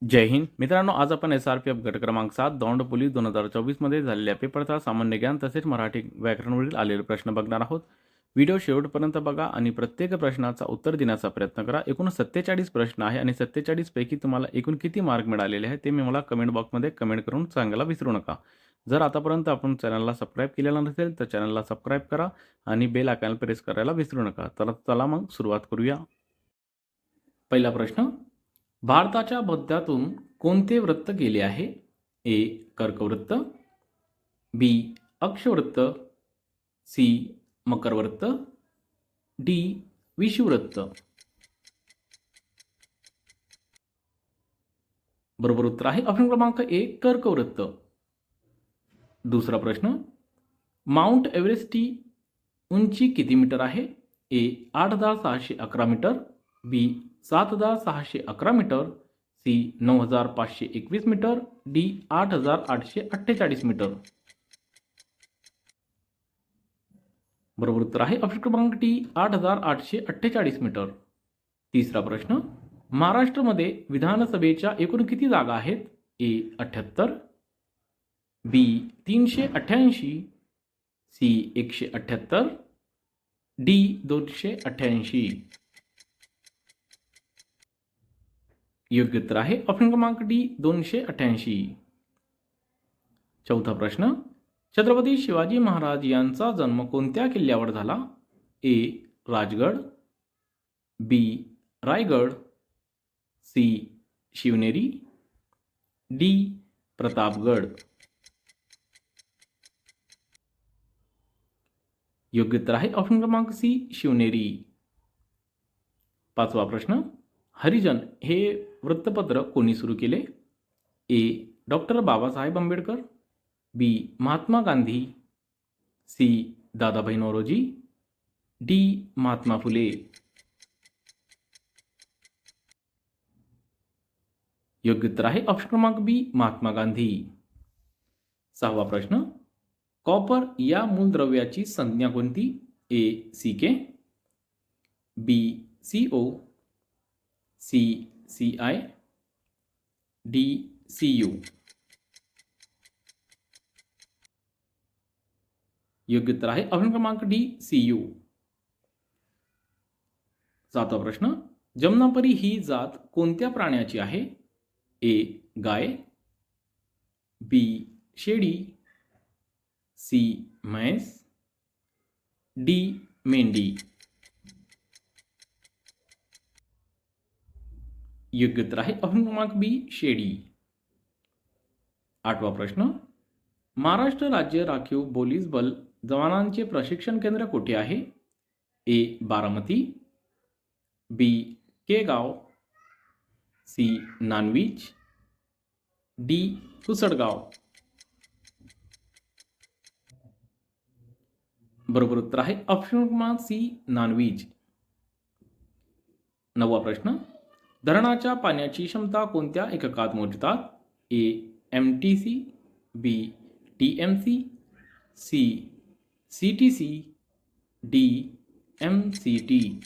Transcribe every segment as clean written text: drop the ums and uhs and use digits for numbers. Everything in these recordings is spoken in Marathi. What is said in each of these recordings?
जय हिंद मित्रांनो, आज आपण SRPF गट क्रमांक 7 दौंड पोलीस 2024 मध्ये झालेल्या पेपरचा सामान्य ज्ञान तसेच मराठी व्याकरणवरील आलेले प्रश्न बघणार आहोत. व्हिडिओ शेवटपर्यंत बघा आणि प्रत्येक प्रश्नाचा उत्तर देण्याचा प्रयत्न करा. एकूण 47 प्रश्न आहे आणि 47 पैकी तुम्हाला एकूण किती मार्क मिळालेले आहेत ते मला कमेंट बॉक्समध्ये कमेंट करून सांगायला विसरू नका. जर आतापर्यंत आपण चॅनलला सबस्क्राईब केलेला नसेल तर चॅनलला सबस्क्राईब करा आणि बेल आयकॉन प्रेस करायला विसरू नका. तर चला मग सुरुवात करूया. पहिला प्रश्न, भारताच्या मध्यातून कोणते वृत्त गेले आहे? ए. कर्कवृत्त, बी. अक्षवृत्त, सी. मकरवृत्त, डी. विषुववृत्त. बरोबर उत्तर आहे ऑप्शन क्रमांक ए. कर्कवृत्त. दुसरा प्रश्न, माउंट एव्हरेस्टची उंची किती मीटर आहे? A. 8,611 metre, B. 7,611 metre, C. 9,521 metre, D. 8,848 metre. बरोबर उत्तर आहे ऑप्शन क्रमांक डी. 8,848 मीटर. तिसरा प्रश्न, महाराष्ट्रामध्ये विधानसभेच्या एकूण किती जागा आहेत? ए. 78, बी. 388, सी. 178, डी. 288. योग्य उत्तर आहे ऑप्शन क्रमांक डी. 288. चौथा प्रश्न, छत्रपती शिवाजी महाराज यांचा जन्म कोणत्या किल्ल्यावर झाला? ए. राजगड, बी. रायगड, सी. शिवनेरी, डी. प्रतापगड. योग्य उत्तर आहे ऑप्शन क्रमांक सी. शिवनेरी. पाचवा प्रश्न, हरिजन हे वृत्तपत्र कोणी सुरू केले? ए. डॉक्टर बाबासाहेब आंबेडकर, बी. महात्मा गांधी, सी. दादाभाई नौरोजी, डी. महात्मा फुले. योग्य उत्तर आहे ऑप्शन क्रमांक बी. महात्मा गांधी. सहावा प्रश्न, कॉपर या मूलद्रव्याची संज्ञा कोणती? A. CK, B. CO, C. CI, D. CU. योग्य उत्तर आहे ऑप्शन क्रमांक डी. CU. सातवा प्रश्न, जमनापरी ही जात कोणत्या प्राण्याची आहे? ए. गाय, बी. शेळी, सी. म्हैस, डी. मेंढी. योग्य उत्तर आहे ऑप्शन क्रमांक बी. शेळी. आठवा प्रश्न, महाराष्ट्र राज्य राखीव पोलीस बल जवानांचे प्रशिक्षण केंद्र कुठे आहे? ए. बारामती, बी. केगाव, सी. नानवीज, डी. कुसडगाव. बरोबर उत्तर आहे ऑप्शन क्रमांक सी. नानवीज. नववा प्रश्न, धरणाच्या पाण्याची क्षमता कोणत्या एककात मोजतात? A. MTC, B. TMC, C. CTC, D. MCT.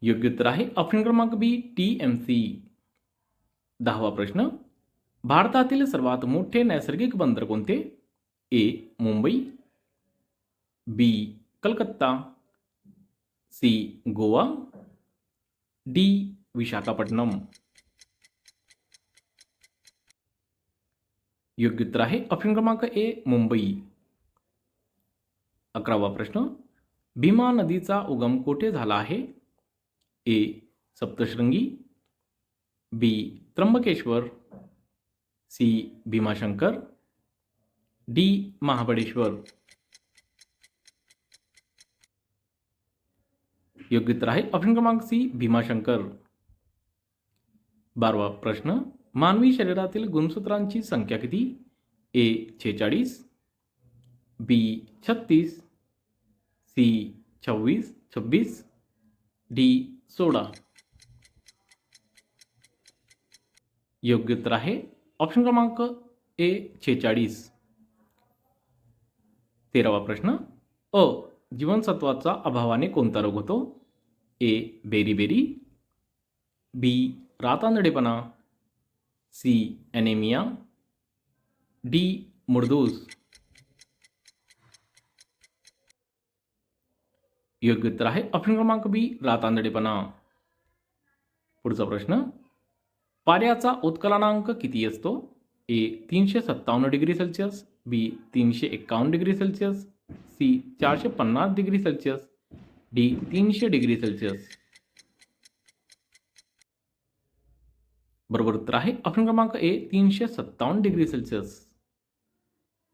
योग्य उत्तर आहे ऑप्शन क्रमांक बी. TMC. दहावा प्रश्न, भारतातील सर्वात मोठे नैसर्गिक बंदर कोणते? ए. मुंबई, बी. कलकत्ता, सी. गोवा, डी. विशाखापट्टणम. योग्य उत्तर आहे ऑप्शन क्रमांक ए. मुंबई. 11वा प्रश्न, भीमा नदीचा उगम कोठे झाला आहे? ए. सप्तशृंगी, बी. त्र्यंबकेश्वर, सी. भीमाशंकर, डी. महाबळेश्वर. योग्य उत्तर आहे ऑप्शन क्रमांक सी. भीमाशंकर. 12वा प्रश्न, मानवी शरीरातील गुणसूत्रांची संख्या किती? ए. 46, बी. 36, सी. 26, डी. 16. योग्य उत्तर आहे ऑप्शन क्रमांक ए. 46. 13वा प्रश्न, अ. जीवनसत्वाचा अभावाने कोणता रोग होतो? ए. बेरीबेरी, बी रातांधळेपणा, सी ॲनेमिया, डी मुडदूस. योग्य उत्तर आहे ऑप्शन क्रमांक बी रातांधळेपणा. पुढचा प्रश्न, पाऱ्याचा उत्कलनांक किती असतो? A 357 degree Celsius, B 351 degree Celsius, C 450 degree Celsius, D 300 degree Celsius. बरोबर उत्तर आहे ऑप्शन क्रमांक ए 357 डिग्री सेल्सिअस.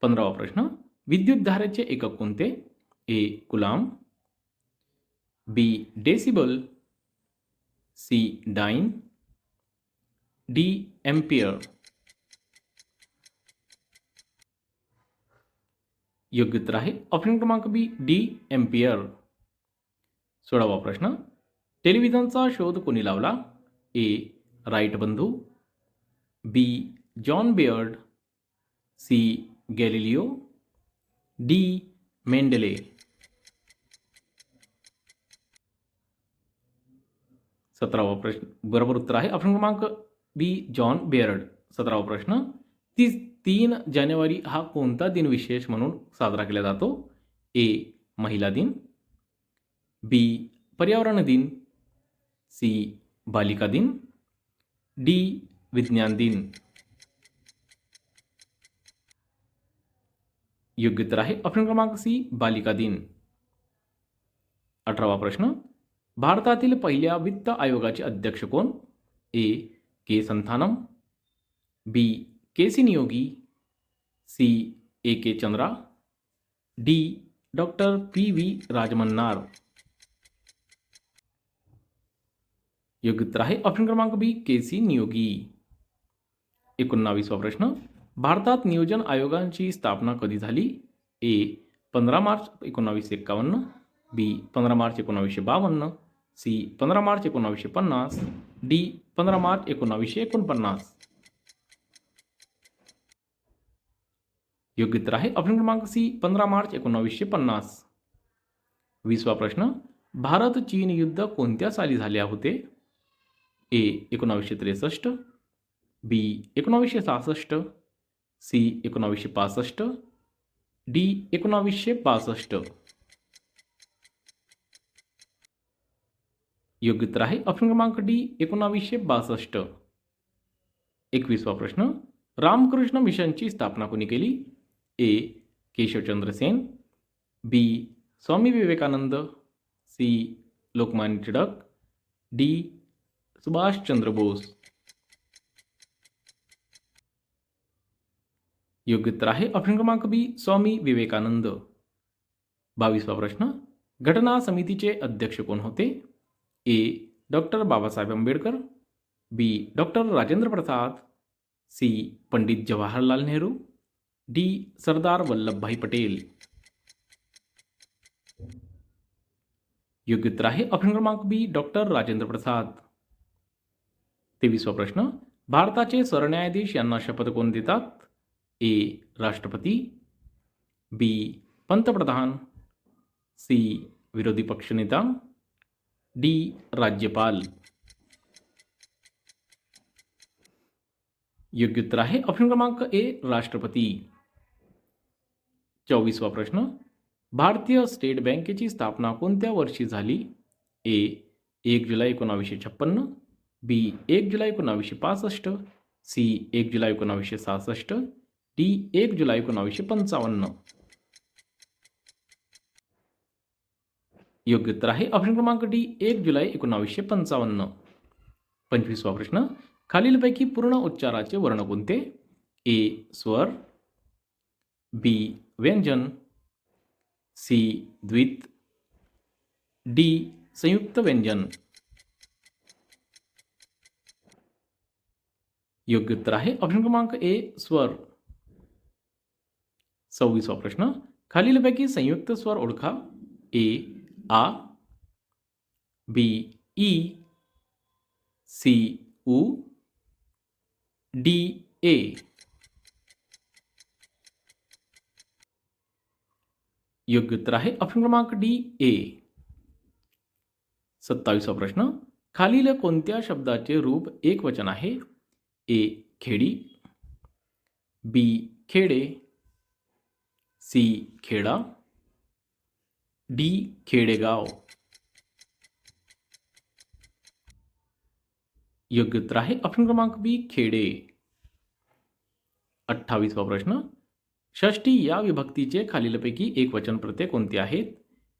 15वा प्रश्न, विद्युत धारेचे एकक कोणते? A coulomb, B decibel, C dyne, D ampere. योग्य उत्तर आहे ऑप्शन क्रमांक बी डी एम्पियर. 16वा प्रश्न, टेलिव्हिजनचा शोध कोणी लावला? ए राईट बंधू, B John Baird, C Galileo, D Mendeleev. 17वा प्रश्न बरोबर उत्तर आहे ऑप्शन क्रमांक बी जॉन बेअर्ड. 17वा प्रश्न, 3 जानेवारी हा कोणता दिन विशेष म्हणून साजरा केला जातो? ए महिला दिन, बी पर्यावरण दिन, सी बालिका दिन, डी विज्ञान दिन. योग्य उत्तर आहे ऑप्शन क्रमांक सी बालिका दिन. 18वा प्रश्न, भारतातील पहिल्या वित्त आयोगाचे अध्यक्ष कोण? A K Santhanam, B K C Neogy, C A K Chandra, D doctor P V Rajamannar. योग्य उत्तर आहे ऑप्शन क्रमांक बी के सी नियोगी. 19वा प्रश्न, भारतात नियोजन आयोगांची स्थापना कधी झाली? ए 15 मार्च 1951, बी 15 मार्च 1952, सी 15 मार्च 1950, डी 15 मार्च 1949. योग्य उत्तर आहे ऑप्शन क्रमांक सी 15 मार्च 1950. 20वा प्रश्न, भारत चीन युद्ध कोणत्या साली झाले होते? ए 1963, बी 1966, सी 1965, डी 1965. योग्य उत्तर आहे ऑप्शन क्रमांक डी 1962. 21वा प्रश्न, रामकृष्ण मिशनची स्थापना कोणी केली? ए केशवचंद्र सेन, बी स्वामी विवेकानंद, सी लोकमान्य टिळक, डी सुभाषचंद्र बोस. योग्य उत्तर आहे ऑप्शन क्रमांक बी स्वामी विवेकानंद. 22वा प्रश्न, घटना समितीचे अध्यक्ष कोण होते? ए डॉक्टर बाबासाहेब आंबेडकर, बी doctor Rajendra Prasad, C Pandit Jawaharlal Nehru, D Sardar Vallabhbhai Patel. योग्य उत्तर आहे ऑप्शन क्रमांक बी डॉक्टर राजेंद्र प्रसाद. 23वा प्रश्न, भारताचे सरन्यायाधीश यांना शपथ कोण देतात? ए राष्ट्रपती, बी पंतप्रधान, सी विरोधी पक्षनेता, डी राज्यपाल. योग्य उत्तर आहे ऑप्शन क्रमांक ए राष्ट्रपती. 24वा प्रश्न, भारतीय स्टेट बँकेची स्थापना कोणत्या वर्षी झाली? ए 1 जुलै 1956, बी 1 जुलै 1965, सी 1 जुलै 1966, डी 1 जुलै 1955. योग्य उत्तर आहे ऑप्शन क्रमांक डी 1 जुलै 1955. 25वा प्रश्न, खालीलपैकी पूर्ण उच्चाराचे वर्ण कोणते? ए स्वर, बी व्यंजन, सी द्वित, डी संयुक्त व्यंजन. योग्य उत्तर आहे ऑप्शन क्रमांक ए स्वर. 26वा प्रश्न, खालीलपैकी संयुक्त स्वर ओळखा. ए आ, बी ई, सी उ, डी ए. योग्य उत्तर आहे ऑप्शन क्रमांक डी ए. 27वा प्रश्न, खालील कोणत्या शब्दाचे रूप एकवचन आहे? ए. खेडी, बी. खेडे, सी. खेडा, डी. खेडेगाव. योग्य उत्तर आहे ऑप्शन क्रमांक बी. खेडे. 28वा प्रश्न. षष्टी या विभक्तीचे खालीलपैकी एकवचन प्रत्यय कोणते आहेत?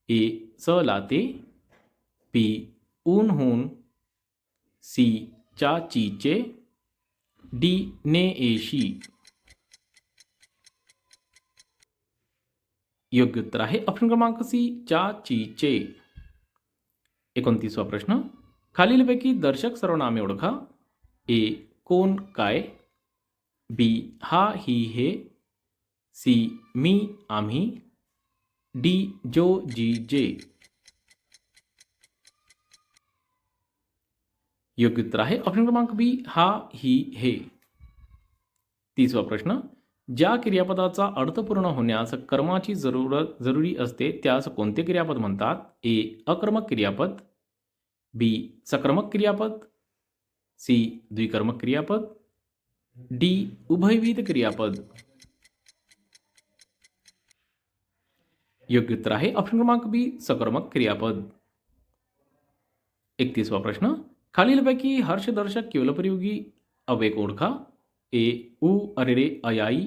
ए. च लाते, बी. ऊन हून, सी. चा चीचे, डी. ने एशी. योग्य उत्तर आहे ऑप्शन क्रमांक सी. चा चीचे. 29वा प्रश्न. खालीलपैकी दर्शक सर्वनामे ओळखा. ए. कोण काय, बी. हा ही हे, सी. मी आम्ही, डी. जो जी जे. योग्य उत्तर आहे ऑप्शन क्रमांक बी. हा ही हे. 30वा प्रश्न. ज्या क्रियापदाचा अर्थपूर्ण होण्यास कर्माची जरुरी असते त्यास कोणते क्रियापद म्हणतात? ए. अकर्मक क्रियापद, बी. सकर्मक क्रियापद, सी. द्विकर्मक क्रियापद, डी. उभयविध क्रियापद. योग्य उत्तर आहे ऑप्शन क्रमांक बी. सकर्मक क्रियापद. 31वा प्रश्न. खालीलपैकी हर्षदर्शक केवलप्रयोगी अव्यय ओळखा. ए. उ अरेरे अयाई,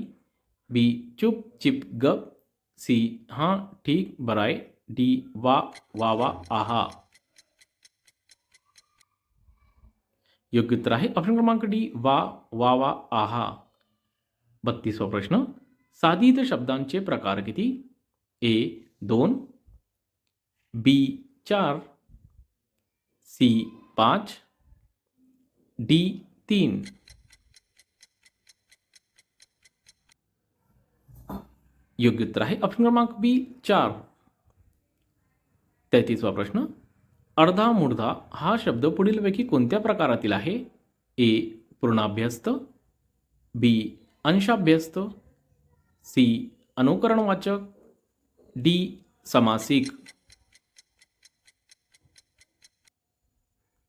बी. चुप चिप गप, सी. हाँ ठीक बराय, डी. वा वा वा आहा. योग्य उत्तर आहे ऑप्शन क्रमांक डी. वा वा वा आहा. 32वा प्रश्न. साधित शब्दांचे प्रकार किती? ए. 2, बी. 4, सी. 5, डी. 3. योग्य उत्तर आहे ऑप्शन क्रमांक बी. 4. 33वा प्रश्न. अर्धा मूर्धा हा शब्द पुढीलपैकी कोणत्या प्रकारातील आहे? ए. पूर्णाभ्यस्त, बी. अंशाभ्यस्त, सी. अनुकरणवाचक, डी. समासिक.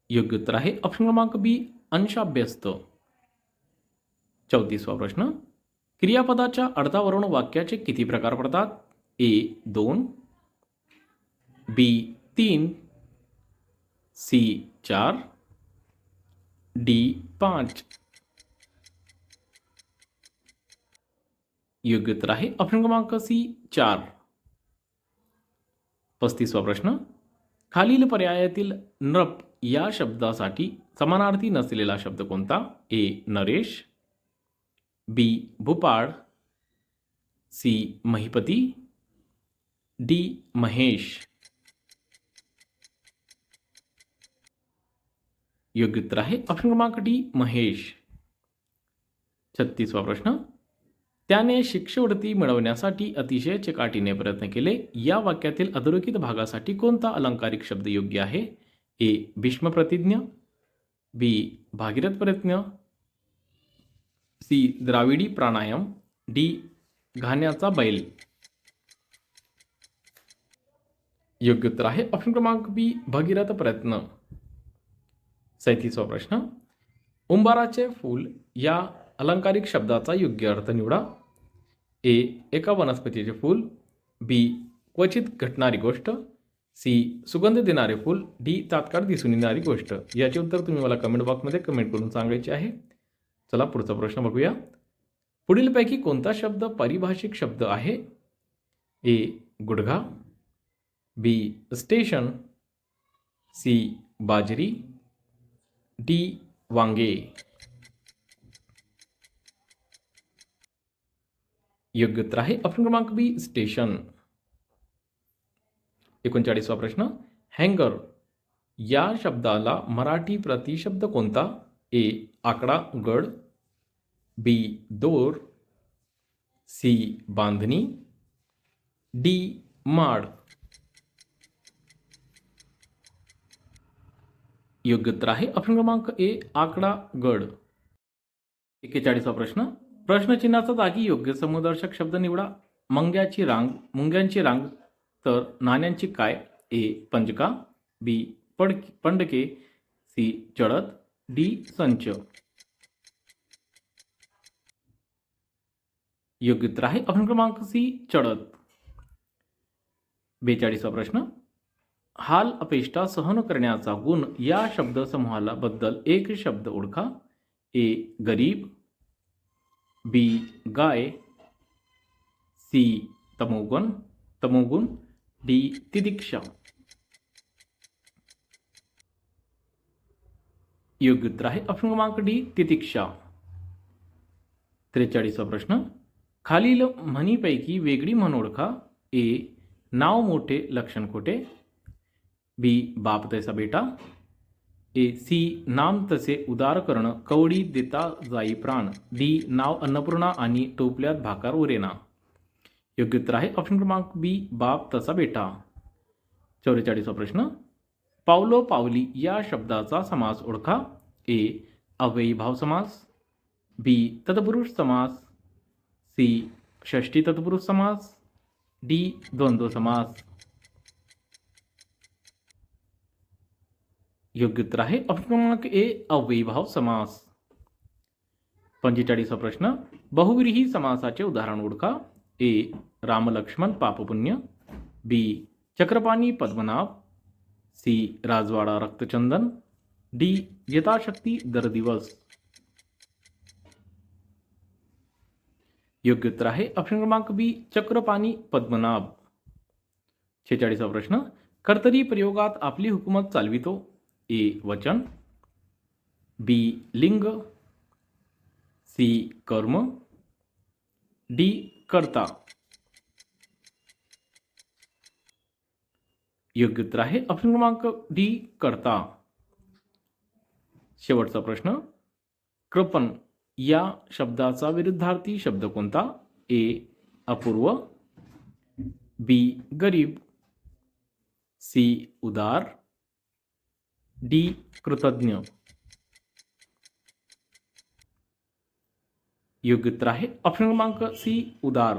योग्य उत्तर आहे ऑप्शन क्रमांक बी. अंशाभ्यस्त. 34वा प्रश्न. क्रियापदाच्या अर्थावरून वाक्याचे किती प्रकार पडतात? ए. 2, बी. 3, सी. 4, डी. 5. योग्य उत्तर आहे ऑप्शन क्रमांक सी. 4. 35वा प्रश्न. खालील पर्यायातील नृप या शब्दासाठी समानार्थी नसलेला शब्द कोणता? ए. नरेश, बी. भूपाळ, सी. महिपती, डी. महेश. योग्य उत्तर आहे ऑप्शन क्रमांक डी. महेश. 36वा प्रश्न. त्याने शिष्यवृत्ती मिळवण्यासाठी अतिशय चिकाटीने प्रयत्न केले या वाक्यातील अधोरेखित भागासाठी कोणता अलंकारिक शब्द योग्य आहे? ए. भीष्म प्रतिज्ञ, बी. भागीरथ प्रयत्न, सी. द्राविडी प्राणायाम, डी. घाण्याचा बैल. योग्य उत्तर आहे ऑप्शन क्रमांक बी. भगीरथ प्रयत्न. 37वा प्रश्न. उंबाराचे फूल या अलंकारिक शब्दाचा योग्य अर्थ निवडा. ए. एका वनस्पतीचे फूल, बी. क्वचित घटणारी गोष्ट, सी. सुगंध देणारे फूल, डी. तात्काळ दिसून येणारी गोष्ट. याचे उत्तर तुम्ही मला कमेंट बॉक्समध्ये कमेंट करून सांगायचे आहे. चला पुढचा प्रश्न बघूया. पुढीलपैकी कोणता शब्द पारिभाषिक शब्द आहे? ए. गुडघा, बी. Station, C. बाजरी, डी. वांगे. योग्य उत्तर आहे ऑप्शन क्रमांक बी. स्टेशन. 39वा प्रश्न. हँगर या शब्दाला मराठी प्रतिशब्द कोणता? ए. आकडा गड, बी. दोर, सी. बांधणी, डी. माड. योग्य उत्तर आहे ऑप्शन क्रमांक ए. आकडा गड. 41वा प्रश्न. प्रश्नचिन्हाचा जागी योग्य समुदर्शक शब्द निवडा. मंग्याची रांग, मुंग्यांची रांग तर नाण्यांची काय? ए. पंजका, बी. पंडके, सी चढत, डी संच. योग्य उत्तर आहे ऑप्शन क्रमांक सी चढत. 42वा प्रश्न. हाल अपेष्टा सहन करण्याचा गुण या शब्दसमूहाला बद्दल एक शब्द ओळखा. ए गरीब, बी गाय, सी तमोगुण, डी तितिक्षा. योग्य उत्तर आहे ऑप्शन क्रमांक डी तितिक्षा. 43वा प्रश्न. खालील म्हणीपैकी वेगळी म्हण ओळखा. ए नाव मोठे लक्षण खोटे, बी बाप तैसा बेटा, ए सी नाम तसे उदार करण कवडी देता जाई प्राण, डी नाव अन्नपूर्णा आणि टोपल्यात भाकार उरेना. योग्य उत्तर आहे ऑप्शन क्रमांक बी बाप तसा बेटा. 44वा प्रश्न. पावलो पावली या शब्दाचा समास ओळखा. ए अव्ययी भाव समास, बी तत्पुरुष समास, सी षष्ठी तत्पुरुष समास, डी द्वंद्व समास. योग्य उत्तर आहे ऑप्शन क्रमांक ए अव्ययी भाव समास. 45वा प्रश्न. बहुव्रीही समासाचे उदाहरण ओळखा. ए रामलक्ष्मण पापपुण्य, बी चक्रपाणी पद्मनाभ, सी राजवाडा रक्तचंदन, डी यथाशक्ती दर दिवस. योग्य उत्तर आहे ऑप्शन क्रमांक बी चक्रपाणी पद्मनाभ. 46वा प्रश्न. कर्तरी प्रयोगात आपली हुकूमत चालवितो. ए वचन, बी लिंग, सी कर्म, डी कर्ता. योग्य उत्तर आहे ऑप्शन क्रमांक डी कर्ता. शेवटचा प्रश्न. कृपण या शब्दाचा विरुद्धार्थी शब्द कोणता. ए अपूर्व, बी गरीब, सी उदार, डी कृतज्ञ. योग्य उत्तर आहे ऑप्शन क्रमांक सी उदार.